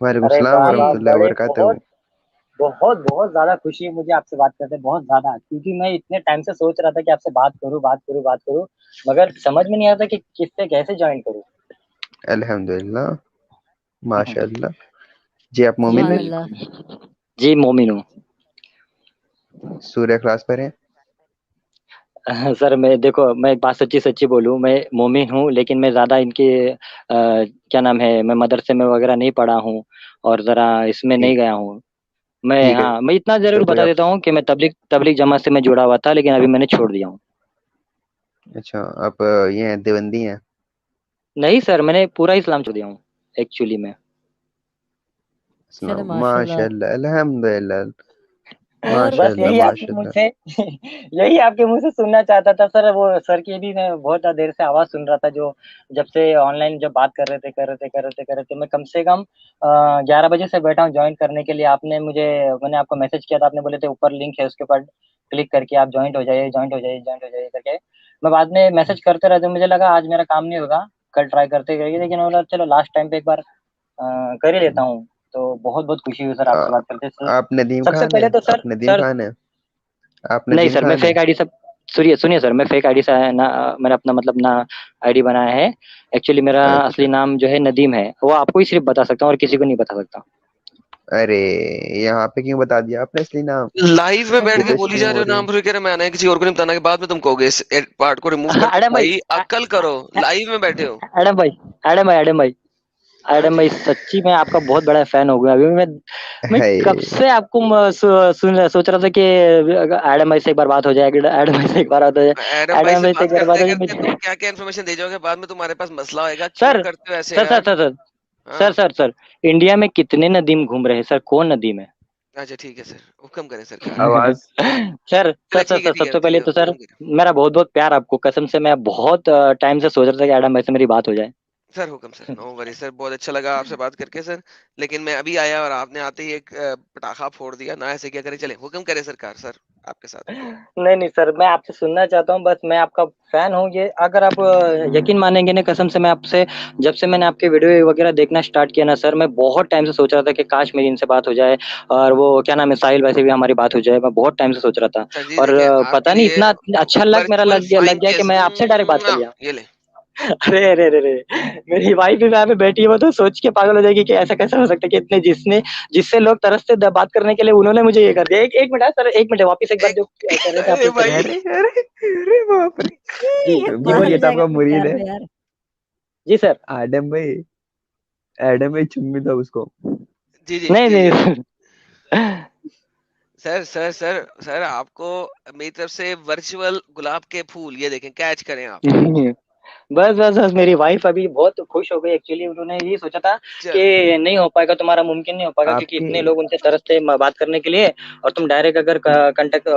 वालेकुम अरे सलाम वाह वाह, वरहमतुल्लाहि बड़े वबरकातुहू। बहुत बहुत बहुत ज्यादा खुशी है मुझे आपसे बात करते, बहुत ज्यादा, क्योंकि मैं इतने टाइम से सोच रहा था कि आपसे बात करूं बात करूं बात करूं, मगर समझ में नहीं आता कि किससे कैसे ज्वाइन करूं। अल्हम्दुलिल्लाह, माशाअल्लाह। जी आप मोमिन हैं? सुभान अल्लाह। जी मोमिन हूँ। सूर्य क्लास पर हैं? सर मैं देखो, मैं एक बात सच्ची सच्ची बोलूं, मैं मोमिन हूँ, लेकिन मैं ज़्यादा इनके क्या नाम है, मैं मदरसे में वगैरह नहीं पढ़ा हूँ और ज़रा इसमें नहीं ठीक गया हूँ। मैं, ठीक है। हाँ, मैं इतना ज़रूर तो कोई बता आप, देता हूँ कि मैं तबलीग तबलीग जमात से मैं जुड़ा हुआ था, लेकिन अभी मैंने छोड़ दिया हूँ। अच्छा आप ये हैं, देवबंदी हैं? नहीं सर, मैंने पूरा इस्लाम छोड़ दिया हूँ एक्चुअली में। चलो इस्लाम, माशाल्लाह। माशाअल्लाह, अल्हम्दुलिल्लाह, और बस माशाअल्लाह, यही आपके मुंह माशाअल्लाह। से यही आपके मुंह से सुनना चाहता था सर। वो सर की भी मैं बहुत देर से आवाज़ सुन रहा था, जो जब से ऑनलाइन जब बात कर रहे थे, मैं कम से कम 11 बजे से बैठा हूँ ज्वाइन करने के लिए। मैंने आपको मैसेज किया था, आपने बोले थे ऊपर लिंक है, उसके ऊपर क्लिक करके आप जॉइंट हो जाइए, जॉइंट हो जाइए, जॉइंट हो जाइए करके। मैं बाद में मैसेज करते रहते, मुझे लगा आज मेरा काम नहीं होगा, कल ट्राई करते करिए, लेकिन बोला चलो लास्ट टाइम पे एक बार कर ही लेता हूँ। तो बहुत बहुत खुशी हुई सर आ, आपसे बात करते सर। आप नदीम सबसे खान पहले हैं? तो आप सर नदीम सर खान हैं? आप नहीं नदीम सर, मैं खान हैं? फेक आईडी सब, सुनिए सुनिए सर, मैं फेक आईडी से ना, मैंने अपना मतलब ना आईडी बनाया है। एक्चुअली मेरा असली अच्छा। नाम जो है नदीम है, वो आपको ही सिर्फ बता सकता हूँ और किसी को नहीं बता सकता। अरे, यहाँ पे क्यों बता दिया आपने असली नाम? लाइव में बैठ ये के तो बोली स्ट्रीम जा रहे हो हो, रही नाम है। भूल के मैं आना है, किसी और को नहीं बताना, के बाद में तुम कहोगे इस पार्ट को रिमूव कर दो। एडम भाई, भाई अक्कल करो, लाइव में बैठे हो। एडम भाई, एडम भाई, एडम भाई, हाँ एडम जी। भाई, सच्ची मैं आपका बहुत बड़ा फैन हो गया अभी। मैं कब है। से आपको सोच रहा था कि एडम भाई से एक बार बात हो जाए, एडम भाई से एक बार बात हो जाए, एडम भाई एडम से भाई से बात एक बार बात करते हो करते जाए। तुम क्या क्या इन्फॉर्मेशन दे जाओगे, बाद में तुम्हारे पास मसला होएगा, क्यों सर करते हो ऐसे सर सर यार। सर सर हाँ। सर सर सर इंडिया में कितने नदीम घूम रहे हैं सर, कौन नदीम है? अच्छा ठीक है सर, हुक्म करें सरकार। आवाज। सर सर चले सर सर, ठीक है सबसे ठीक पहले है, तो सर हुक्म करें। मेरा बहुत बहुत प्यार आपको, कसम से मैं बहुत टाइम से सोच रहा था कि एडम भाई से मेरी बात हो जाए। सर हुक्म सर, नो वरी सर, बहुत अच्छा लगा आपसे बात करके सर। लेकिन मैं अभी आया और आपने आते ही एक पटाखा फोड़ दिया ना, ऐसे क्या करें, चले हुक्म करें सरकार, सर आपके साथ हैं। नहीं नहीं सर, मैं आपसे सुनना चाहता हूँ, बस मैं आपका फैन हूँ। ये अगर आप यकीन मानेंगे ना, कसम से मैं आपसे, जब से मैंने आपके वीडियो वगैरह देखना स्टार्ट किया ना सर, मैं बहुत टाइम से सोच रहा था कि काश मेरी इनसे बात हो जाए, और वो क्या नाम है, साहिल वैसे भी हमारी बात हो जाए, मैं बहुत टाइम से सोच रहा था। सर जी और देखिए पता आपके नहीं लिए इतना अच्छा लक मेरा वर्चुअल लग फ्लाइंग गया कि किस, मैं आपसे डायरेक्ट बात कर लिया। ये ले। अरे अरे अरे अरे, मेरी वाइफ भी यहाँ पे बैठी है, वो तो सोच के पागल हो जाएगी कि ऐसा कैसे हो सकता है कि इतने जिससे लोग तरसते बात करने के लिए, उन्होंने मुझे ये कर दिया। एक एक मिनट सर, एक मिनट, वापस एक बार एक जो कर रहे थे आप अरे लोग करिए। भाई। अरे अरे अरे बाप रे। जी ये जी पागल ये हो बोलिए। तो जाएगा आपका अपने मुरीद प्यार है? में यार। जी सर। एडम भाई, एडम भाई चुम्मी दो उसको। जी जी नहीं जी जी। नहीं सर सर सर सर आपको मेरी तरफ से वर्चुअल गुलाब के फूल, ये देखें, कैच करें आप। बस बस बस, मेरी वाइफ अभी बहुत खुश हो गई एक्चुअली। उन्होंने ये सोचा था चल। कि नहीं हो पाएगा तुम्हारा, मुमकिन नहीं हो पाएगा, क्योंकि आपकी इतने लोग उनसे तरसते हैं बात करने के लिए, और तुम डायरेक्ट अगर कांटेक्ट,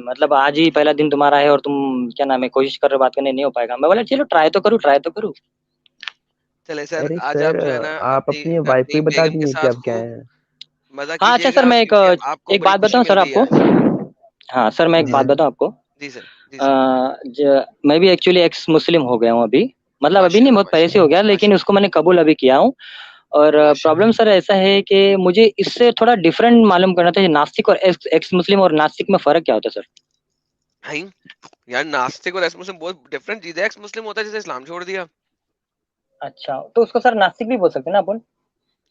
मतलब आज ही पहला दिन तुम्हारा है और तुम क्या नाम है कोशिश कर रहे हो बात करने, नहीं हो पाएगा। मैं बोला चलो ट्राई तो करूँ, ट्राई तो करूँ। चले सर, अरे आज सर, आप जो है ना आप अपनी अपनी वाइफ को अपनी ही बता बेगम के दीजिए कि साथ आप क्या खूब है। मजा हाँ अच्छा सर, कीजिएगा, मैं क्योंकि आपको एक बड़ी बात खुशी बताऊं मिल सर रही है आपको। आज। हाँ सर, मैं एक जी बात सर। बताऊं आपको। जी सर, जी सर। मैं भी एक्चुअली एक्स मुस्लिम हो गया हूँ अभी, मतलब अभी नहीं, माशाल्लाह बहुत पहले से हो गया, माशाल्लाह लेकिन उसको माशाल्लाह मैंने कबूल अभी किया हूँ। और प्रॉब्लम माशाल्लाह। सर ऐसा है कि मुझे इससे थोड़ा डिफरेंट मालूम करना था, ये नास्तिक और एक्स एक्स मुस्लिम और नास्तिक में फर्क क्या होता है सर? भाई यार, नास्तिक और एक्स मुस्लिम बहुत डिफरेंट चीज है। एक्स मुस्लिम होता है जैसे इस्लाम छोड़ दिया। अच्छा, तो उसको सर नास्तिक भी बोल सकते हैं ना अपन?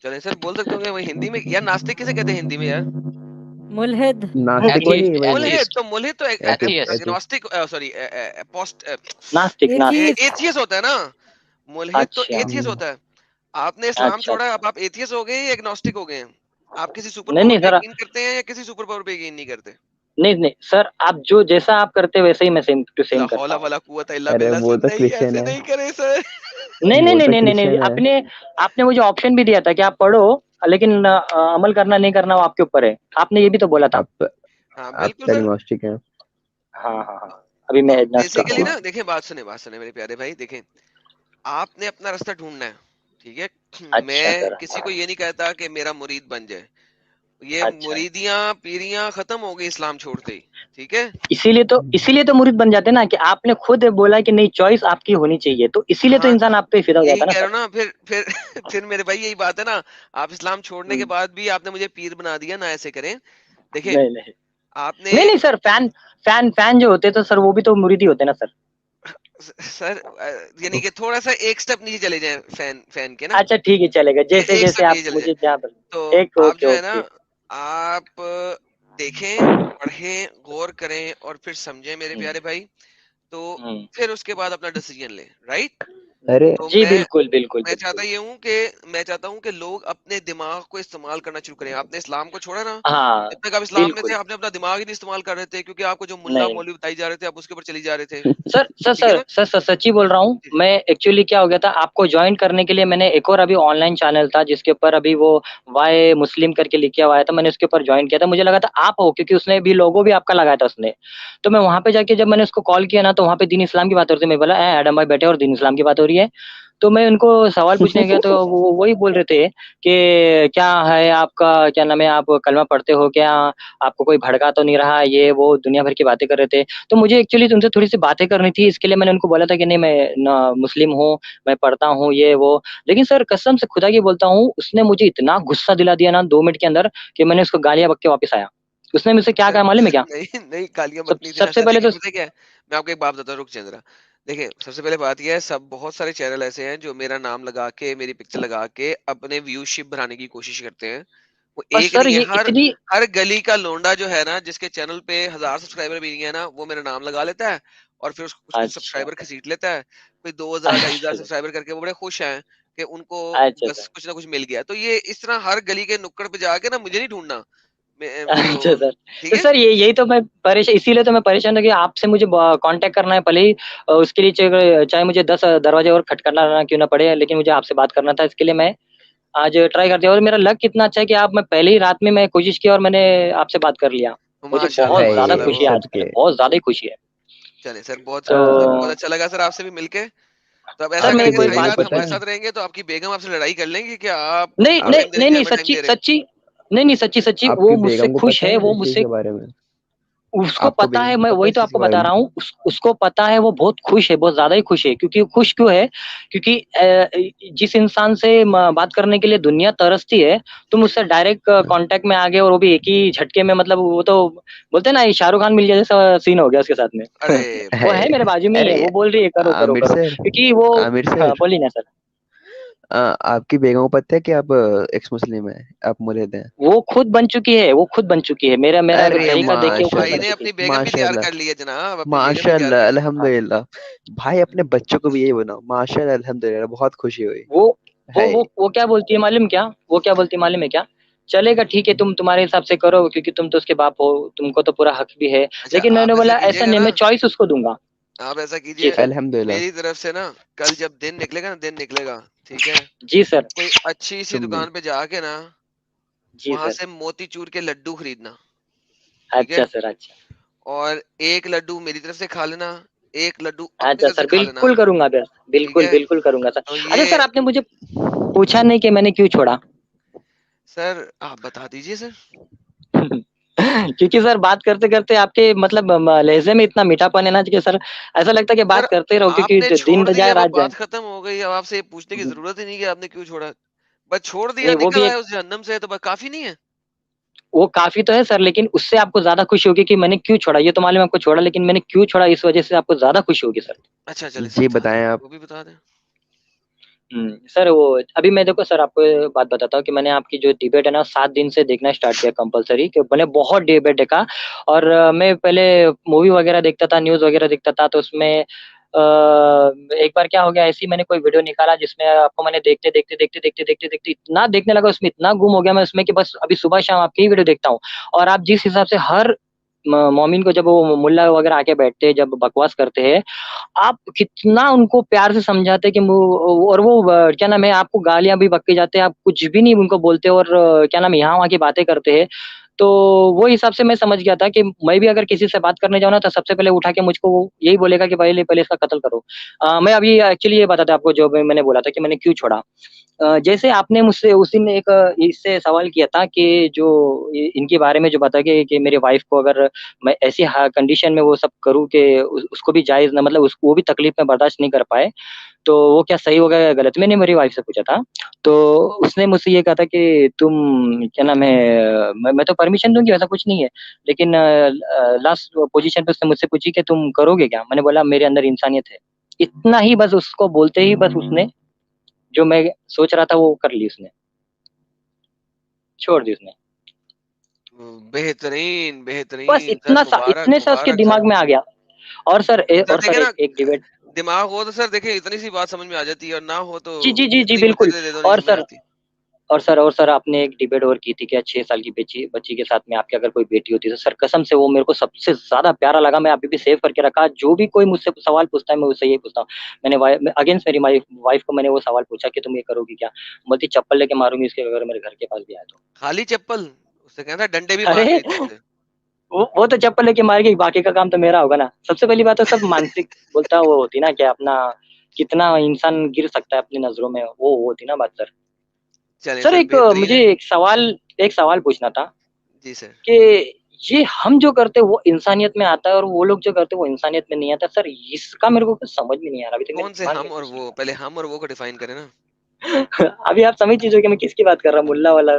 चले सर, बोल सकते होंगे वही हिंदी में यार, नास्तिक किसे कहते हैं हिंदी में यार। मुल्हिद। नास्तिक वही एथीस्ट वही मुल्हिद, एथीस्ट तो मुल्हिद तो atheist atheist atheist. Agnostic, sorry, post, नास्तिक नास्तिक। एथीस्ट। एथियस होता है ना। मुल्हिद तो अच्छा एथियस होता है। आपने इस्लाम अच्छा छोड़ा, अच्छा। अब आप एथियस हो गए या एग्नोस्टिक हो गए हैं। आप किसी सुपर नहीं पावर नहीं पे सर, यकीन करते हैं या किसी सुपर पावर पे यकीन नहीं करते। नहीं नहीं सर, आप जो जैसा आप करते हैं वैसे ही मैं सेम टू ला सेम करता हौला हूँ। वला कुव्वत इल्ला अरे बिल्ला वो सर, तो नहीं क्रिश्चियन ऐसे है। नहीं करे सर। नहीं नहीं वो नहीं तो नहीं नहीं नहीं, क्रिश्चियन है। आपने आपने मुझे ऑप्शन भी दिया था कि आप पढ़ो, लेकिन अमल करना नहीं करना वो आपके ऊपर है, आपने ये भी तो बोला था। आप हाँ आप बिल्कुल तो सर। एग्नोस्टिक हैं। हाँ हाँ हाँ, अभी मैं तो एग्नोस्टिक बेसिकली हूँ। ना, देखें, बात सुने मेरे प्यारे भाई, देखें, आपने अपना रास्ता ढूंढना है। ठीक है। अच्छा मैं सर। किसी को ये नहीं कहता कि मेरा मुरीद बन जाए। ये अच्छा, मुरीदियां पीरियां खत्म हो गई इस्लाम छोड़ते ही, ठीक है। इसीलिए तो मुरीद बन जाते हैं ना, कि आपने खुद बोला कि नहीं, चॉइस आपकी होनी चाहिए, तो इसीलिए तो हाँ इंसान आप पे फिदा हो यही जाता है कह ना रहा सर। हूँ ना, फिर फिर मेरे भाई यही बात है ना। आप इस्लाम छोड़ने के हम्म, बाद भी आपने मुझे पीर बना दिया ना, ऐसे करें। देखिए नहीं नहीं आपने नहीं नहीं सर, फैन जो होते हैं तो सर वो भी तो मुरीद ही होते हैं ना सर। सर यानी कि थोड़ा सा एक स्टेप नीचे चले जाएं फैन फैन के ना। अच्छा ठीक है, चलेगा, जैसे एक जैसे स्टेप आप नीचे चले जाएं। मुझे जहाँ पर। तो एक, आप ओके जो है ना, ओके। आप देखें, पढ़ें, गौर करें और फिर समझें मेरे हम्म प्यारे भाई। तो हम्म, फिर उसके बाद अपना डिसीजन लें, राइट। अरे तो जी मैं बिल्कुल बिल्कुल मैं चाहता बिल्कुल। ये हूँ कि मैं चाहता हूँ कि लोग अपने दिमाग को इस्तेमाल करना शुरू करें। आपने इस्लाम को छोड़ा ना, हाँ जब तक आप इस्लाम में थे बिल्कुल। आपने अपना दिमाग ही नहीं इस्तेमाल कर रहे थे, क्योंकि आपको जो मुल्ला नहीं मौलवी बताई जा रहे थे आप उसके ऊपर चली जा रहे थे, सर सर ठीक है सर ना। सर सर सच्ची बोल रहा हूँ जी मैं। एक्चुअली क्या हो गया था, आपको ज्वाइन करने के लिए मैंने एक और अभी ऑनलाइन चैनल था जिसके ऊपर अभी वो वाई मुस्लिम करके लिखा हुआ आया था, मैंने उसके ऊपर ज्वाइन किया था, मुझे लगा था आप हो, क्योंकि उसने भी लोगो भी आपका लगाया था उसने। तो मैं वहां पे जाके जब मैंने उसको कॉल किया ना, तो वहां पे दीन इस्लाम की बात हो रही थी, मैं बोला एडम भाई बैठे और दीन इस्लाम की बात हो रही है। तो मैं उनको सवाल पूछने गया तो वो वही बोल रहे थे कि क्या है आपका, क्या नाम है, आप कलमा पढ़ते हो क्या, आपको कोई भड़का तो नहीं रहा, ये वो दुनिया भर की बातें कर रहे थे। तो मुझे एक्चुअली तुमसे थोड़ी सी बातें करनी थी, इसके लिए मैंने उनको बोला था कि नहीं मैं ना मुस्लिम हूँ, मैं पढ़ता हूँ ये वो। लेकिन सर कसम से खुदा की बोलता हूँ, उसने मुझे इतना गुस्सा दिला दिया ना 2 मिनट के अंदर, कि मैंने उसको गालियां बक के वापस आया। उसने मुझसे क्या सर कहा मालूम है क्या? नहीं नहीं गालियां बकनी थी ना सबसे सर, पहले देखिए तो पता है क्या है? मैं आपको एक बात बताता हूँ, रुक चंद्रा। देखिए सबसे पहले बात यह है, सब बहुत सारे चैनल ऐसे हैं जो मेरा नाम लगा के मेरी पिक्चर लगा के अपने व्यूशिप बढ़ाने की कोशिश करते हैं। वो और एक सर नहीं है, ये हर इतनी, हर गली का लोंडा जो है ना, जिसके चैनल पे 1000 सब्सक्राइबर भी नहीं है ना, वो मेरा नाम लगा लेता है और फिर कुछ कुछ अच्छा सब्सक्राइबर घसीट लेता है। फिर 2000 2,500 अच्छा सब्सक्राइबर करके वो बड़े खुश हैं कि उनको अच्छा बस सर कुछ ना कुछ मिल गया। तो ये इस तरह हर गली के नुक्कड़ पे जाके ना मुझे नहीं ढूंढना। तो अच्छा सर। ठीक तो है। सर ये यही तो मैं परेशान, इसीलिए तो मैं परेशान था कि आपसे मुझे कांटेक्ट करना है भले ही उसके लिए चाहे चाहे मुझे 10 दरवाजे और खटखटाना ना क्यों ना पड़े, लेकिन मुझे आपसे बात करना था, इसके लिए मैं आज ट्राई कर दिया। और मेरा लक कितना अच्छा है कि आप, मैं पहले ही रात में मैं कोशिश की और मैंने आपसे बात कर लिया। मुझे माशाल्लाह बहुत ज्यादा भाई माशाल्लाह खुशी वो है, आज सदके। मतलब बहुत ज्यादा ही खुशी है। चले सर, बहुत तो बहुत अच्छा लगा सर आपसे भी मिलके। तो अब ऐसा सर मैं आपकी एक करेंगे और सारी बेगम को बात रात पता हमारे है? साथ रहेंगे तो आपकी बेगम आपसे लड़ाई कर लेंगी कि आप नहीं हमको नहीं आप टाइम दे रही नहीं थी, नहीं, हमें टाइम सच्ची दे रहे। सच्ची, नहीं नहीं, सच्ची सच्ची वो आपकी मुझसे बेगम को खुश पता है, है वो इस चीज मुझसे, के बारे में? उसको आपको पता है, बेगम को मैं पता है वही इस तो चीज के आपको बारे बता में? रहा हूँ, उसको पता है, वो बहुत खुश है, बहुत ज्यादा ही खुश है, क्योंकि खुश क्यों है, क्योंकि जिस इंसान से बात करने के लिए दुनिया तरसती है, तुम उससे डायरेक्ट कांटेक्ट में आ गए, और वो भी एक ही झटके में, मतलब वो तो बोलते हैं ना, ये शाहरुख खान मिल गया जैसा सीन हो गया उसके साथ में। अरे वो बहुत है है। मेरे बाजू में ही है, अरे वो बोल रही है करो करो आमिर करो, सर, क्योंकि वो, आमिर हाँ सर, बोलिए ना सर। आपकी बेगम को पता है कि आप एक्स मुस्लिम है, आप मुरीद हैं? वो खुद बन चुकी है, वो खुद बन चुकी है, मेरा मेरा अगर अरे भाई ने तरीका देखिए, वो खुद भाई बन ने माशाल्लाह, चुकी है। अपनी बेगम भी तैयार माशाल्लाह, कर ली है जनाब, अपनी बेगम भी तैयार माशाल्लाह, कर ली है। अल्हम्दुलिल्लाह। भाई अपने बच्चों को भी यही बनाओ, माशाल्लाह अल्हम्दुलिल्लाह, बहुत खुशी हुई। वो वो है। वो वो क्या बोलती है मालूम क्या, वो क्या बोलती है मालूम है क्या, चलेगा ठीक है, तुम तुम्हारे हिसाब से करो, क्योंकि तुम तो उसके बाप हो, तुमको तो पूरा हक भी है। अच्छा लेकिन मैंने आप ऐसा बोला ऐसा कीजिएगा नहीं, ना, मैं चॉइस उसको दूंगा। आप ऐसा जी कीजिए, सर। अल्हम्दुलिल्लाह। मेरी तरफ से ना, कल जब दिन निकलेगा ना, दिन निकलेगा, ठीक है, जी सर। कोई अच्छी सी तुम भी। दुकान पे जाके ना, जी वहां सर। से मोतीचूर के लड्डू खरीदना, ठीक अच्छा है। सर, अच्छा। और एक लड्डू मेरी तरफ से खा लेना, एक लड्डू अपनी अच्छा तरफ से सर, खा लेना, बिल्कुल करूंगा बस, ठीक बिल्कुल है। बिल्कुल करूंगा सर। तो अच्छा ये सर, आपने मुझे पूछा नहीं कि मैंने क्यों छोड़ा। सर आप बता दीजिए सर। क्योंकि सर बात करते करते आपके मतलब लहजे में इतना मीठापन है ना कि सर ऐसा लगता है कि सर बात करते रहो, क्योंकि आपने दिन छोड़ जाए दिया, वो रात जाए। बात खत्म हो गई, अब आपसे ये पूछने की जरूरत ही नहीं कि आपने क्यों छोड़ा। बस छोड़ दिया, नहीं वो निकल भी आए एक, उस जहन्नम से, तो बस काफी नहीं है। वो काफी तो है सर, लेकिन उससे आपको ज्यादा खुशी होगी कि मैंने क्यों छोड़ा, ये तो मालूम है आपको छोड़ा, लेकिन मैंने क्यों छोड़ा इस वजह से आपको ज्यादा खुशी होगी सर। अच्छा चले सर जी बता दें, बताएं आप। वो भी बता दें। सर वो, अभी मैं देखो सर आपको बात बताता हूँ कि मैंने आपकी जो डिबेट है ना 7 दिन से देखना स्टार्ट किया कंपलसरी, कि मैंने बहुत डिबेट देखा। और मैं पहले मूवी वगैरह देखता था, न्यूज वगैरह देखता था, तो उसमें एक बार क्या हो गया, ऐसी मैंने कोई वीडियो निकाला जिसमें आपको मैंने देखते देखते देखते देखते देखते देखते इतना देखने लगा उसमें, इतना गुम हो गया मैं उसमें, कि बस अभी सुबह शाम आपकी ही वीडियो देखता हूँ। और आप जिस हिसाब से हर मोमिन को, जब वो मुल्ला वगैरह आके बैठते हैं, जब बकवास करते हैं, आप कितना उनको प्यार से समझाते कि और वो क्या नाम है, आपको गालियां भी बकके जाते हैं, आप कुछ भी नहीं उनको बोलते, और क्या नाम है, यहाँ वहाँ की बातें करते हैं। तो वो हिसाब से मैं समझ गया था कि मैं भी अगर किसी से बात करने जाऊँ ना, तो सबसे पहले उठा के मुझको वो यही बोलेगा कि पहले पहले इसका कत्ल करो। मैं अभी एक्चुअली ये बताता आपको, जो मैंने बोला था कि मैंने क्यों छोड़ा। जैसे आपने मुझसे उस दिन एक इससे सवाल किया था कि जो इनके बारे में जो बता कि मेरे वाइफ को अगर मैं ऐसी कंडीशन में वो सब करूं कि उसको भी जायज ना, मतलब उसको वो भी तकलीफ में बर्दाश्त नहीं कर पाए, तो वो क्या सही होगा या गलत। मैंने मेरी वाइफ से पूछा था, तो उसने मुझसे ये कहा था कि तुम क्या नाम है, मैं तो परमिशन दूंगी, वैसा कुछ नहीं है, लेकिन लास्ट पोजीशन पे उसने मुझसे पूछी कि तुम करोगे क्या। मैंने बोला मेरे अंदर इंसानियत है। इतना ही बस, उसको बोलते ही बस उसने जो मैं सोच रहा था वो कर ली, उसने छोड़ दी उसने। बेहतरीन बस बेहतरीन सर, इतना सा, मुबारक इतने सा उसके मुबारक दिमाग सर। में आ गया। सर और सर देखे ना, एक डिबेट। दिमाग हो तो सर देखे इतनी सी बात समझ में आ जाती है, और ना हो तो जी जी जी जी जितनी मर्जी बिल्कुल। दे दो नहीं और समझ सर आती। आपने एक डिबेट और की थी क्या 6 साल की बच्ची बच्ची के साथ में आपकी अगर कोई बेटी होती तो सर कसम से वो मेरे को सबसे ज्यादा प्यारा लगा। मैं अभी भी सेव करके रखा। जो भी कोई मुझसे सवाल पूछता है मैं उससे यही पूछता हूँ। मैंने अगेंस्ट मेरी वाइफ को मैंने वो सवाल पूछा कि तुम ये करोगी क्या। बोलती चप्पल लेके मारूंगी इसके अगर मेरे घर के पास भी आए तो। खाली चप्पल? उससे कहता डंडे भी मार अरे देती उसे। वो तो चप्पल लेके मारेगी, बाकी का काम तो मेरा होगा ना। सबसे पहली बात तो सब मानसिक बोलता वो होती ना कि अपना कितना इंसान गिर सकता है अपनी नजरों में, वो होती ना बात सर। चले सर सर, एक बेहतरीन मुझे है। एक सवाल पूछना था जी सर। कि ये हम जो करते हैं वो इंसानियत में आता है और वो लोग जो करते हैं वो इंसानियत में नहीं आता। सर इसका मेरे को कुछ समझ में नहीं आ रहा, अभी तक मेरे कौन से दिमाग में हम और कुछ नहीं वो? पहले हम और वो को डिफाइन करें ना। आ रहा। अभी आप समझ लीजिए कि मैं किसकी बात कर रहा हूँ, मुल्ला वाला।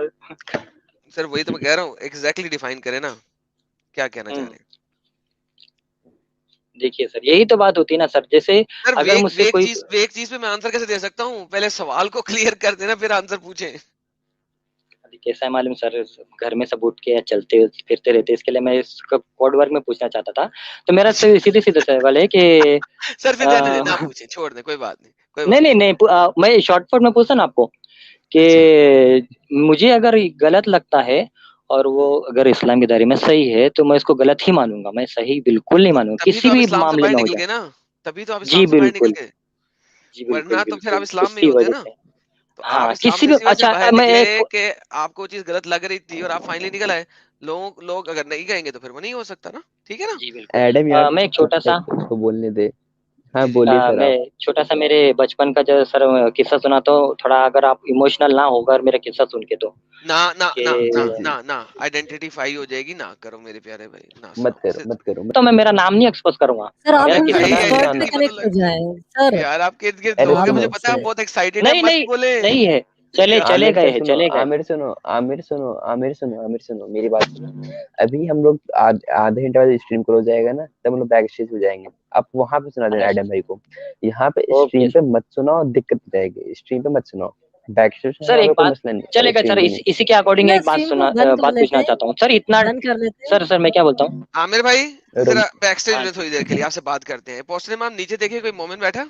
सर वही तो मैं कह रहा हूँ, एग्जैक्टली डिफाइन करें ना, क्या कहना चाह हम्म, रहे हैं? देखिए सर यही तो बात होती है ना सर। जैसे सर अगर मुझसे कोई वेक चीज पे मैं आंसर कैसे दे सकता हूँ? पहले सवाल को क्लियर कर देना फिर आंसर पूछें। अभी कैसा है मालूम सर, घर में सब उठ के चलते फिरते रहते, इसके लिए मैं इसका कोड वर्क में पूछना चाहता था। तो मेरा अच्छा। सीधे सीधे सवाल है कि सर फिर रहने दें, ना अ, पूछे, छोड़ दें, कोई बात नहीं, कोई नहीं बात नहीं नहीं। नहीं मैं शॉर्ट फॉर्म में पूछता ना आपको अच्छा। कि मुझे अगर गलत लगता है और वो अगर इस्लाम के दायरे में सही है तो मैं इसको गलत ही मानूंगा, मैं सही बिल्कुल नहीं तो मानूंगा तभी किसी तो आप भी इस्लाम से मामले बाहर में हो निकल जाए। गए ना। तभी तो आप जी इस्लाम से बाहर निकल बिल्कुल। गए। जी बिल्कुल वरना तो फिर आप बिल्कुल इस्लाम में ही इसी होते वजह ना। से। तो आप हाँ इस्लाम किसी से भी, इसी वजह से अच्छा बाहर मैं निकले एक कि आपको वो चीज गलत लग रही थी और आप फाइनली निकल आए। लोग अगर नहीं कहेंगे तो फिर वो नहीं हो सकता ना। ठीक है ना? जी बिल्कुल। एडम यार मैं तू एक चुप छोटा सा रह, उसको बोलने दे। हाँ जी जी। बोलिए सर मैं आप। छोटा सा मेरे बचपन का जो सर किस्सा सुनाता हूँ, थोड़ा अगर आप इमोशनल ना होगा मेरा किस्सा सुन के तो ना ना कि ना ना जी जी। ना ना, आइडेंटिफाई हो जाएगी, ना करो मेरे प्यारे भाई, ना मत सुनाओ करो सिर्फ। मत करो मत तो मैं करो। मेरा नाम नहीं एक्सपोज करूंगा। सर आप मेरा अरे किस्सा उनसे भाई था। डिस्कॉर्ड पे आइडेंटिटी पता कनेक्ट हो लग। जाए सर। यार आपके इर्द गिर्द अरे लोग हैं, सुनो मुझे आप पता है सुनो। आप बहुत एक्साइटेड है, नहीं मत नहीं बोले। नहीं है। चले यार चले आमिर गए सर हैं, सुनो, चले गए। आमिर सुनो, आमिर सुनो, आमिर सुनो, आमिर सुनो, मेरी बात सुनो। अभी हम लोग आधे घंटे बाद स्ट्रीम क्लोज जाएगा ना, तब हम लोग बैक स्टेज हो जाएंगे। आप वहां पे सुना देना एडम भाई को। यहाँ पे ओके स्ट्रीम पे मत सुनाओ, दिक्कत हो जाएगी। स्ट्रीम पे मत सुनाओ, बैक स्टेज सर। सुना एक लो, कोई बात मसला नहीं, पर चलेगा स्ट्रीम सर, पे नहीं। इसी के अकॉर्डिंग ना एक बात स्ट्रीम को सुना, बंद कर बात लेते पूछना हैं, चाहता हूँ सर। इतना बंद कर लेते हैं। सर मैं क्या बोलता हूँ। आमिर भाई रुक। जरा बैक स्टेज हाँ में थोड़ी देर के लिए आपसे बात करते हैं। पोस्टर मैम नीचे देखिए, कोई मोमेंट बैठा।